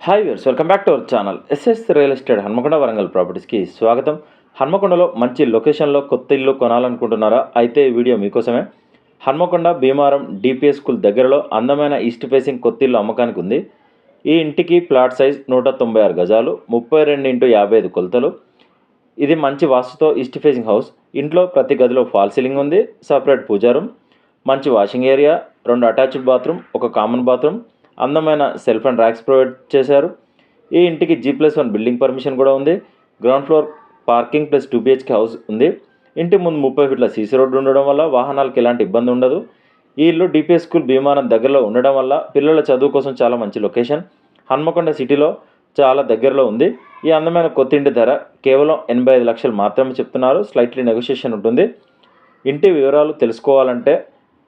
Hi viewers, welcome back to our channel. SS real estate Hanamkonda Warangal ప్రాపర్టీస్కి స్వాగతం. హన్మకొండలో మంచి లొకేషన్లో కొత్త ఇల్లు కొనాలనుకుంటున్నారా? అయితే ఈ వీడియో మీకోసమే. హన్మకొండ భీమారం డిపిఎస్ స్కూల్ దగ్గరలో అందమైన ఈస్ట్ ఫేసింగ్ కొత్త ఇల్లు అమ్మకానికి ఉంది. ఈ ఇంటికి ప్లాట్ సైజ్ 196 గజాలు, 32x55 కొలతలు. ఇది మంచి వాస్తుతో ఈస్ట్ ఫేసింగ్ హౌస్. ఇంట్లో ప్రతి గదిలో ఫాల్ సీలింగ్ ఉంది, సపరేట్ పూజా రూమ్, మంచి వాషింగ్ ఏరియా, 2 అటాచ్డ్ బాత్రూమ్, ఒక కామన్ బాత్రూమ్, అందమైన సెల్ఫ్ అండ్ ర్యాక్స్ ప్రొవైడ్ చేశారు. ఈ ఇంటికి G+1 బిల్డింగ్ పర్మిషన్ కూడా ఉంది. Ground floor parking plus 2 BHK house ఉంది. ఇంటి ముందు 30 ఫీట్ల సీసీ రోడ్డు ఉండడం వల్ల వాహనాలకు ఎలాంటి ఇబ్బంది ఉండదు. ఈ ఇల్లు డిపిఎస్ స్కూల్ భీమారం దగ్గరలో ఉండడం వల్ల పిల్లల చదువు కోసం చాలా మంచి లొకేషన్. హన్మకొండ సిటీలో చాలా దగ్గరలో ఉంది. ఈ అందమైన కొత్త ఇంటి ధర కేవలం 85 లక్షలు మాత్రమే చెప్తున్నారు. స్లైట్లీ నెగోషియేషన్ ఉంటుంది. ఇంటి వివరాలు తెలుసుకోవాలంటే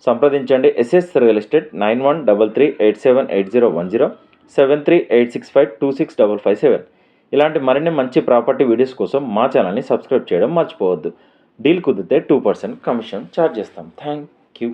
సంప్రదించండి ఎస్ఎస్ రియల్ ఎస్టేట్ 9133878010 7386526557. ఇలాంటి మరిన్ని మంచి ప్రాపర్టీ వీడియోస్ కోసం మా ఛానల్ని సబ్స్క్రైబ్ చేయడం మర్చిపోవద్దు. డీల్ కుదిరితే 2% కమిషన్ ఛార్జ్ చేస్తాం. Thank you.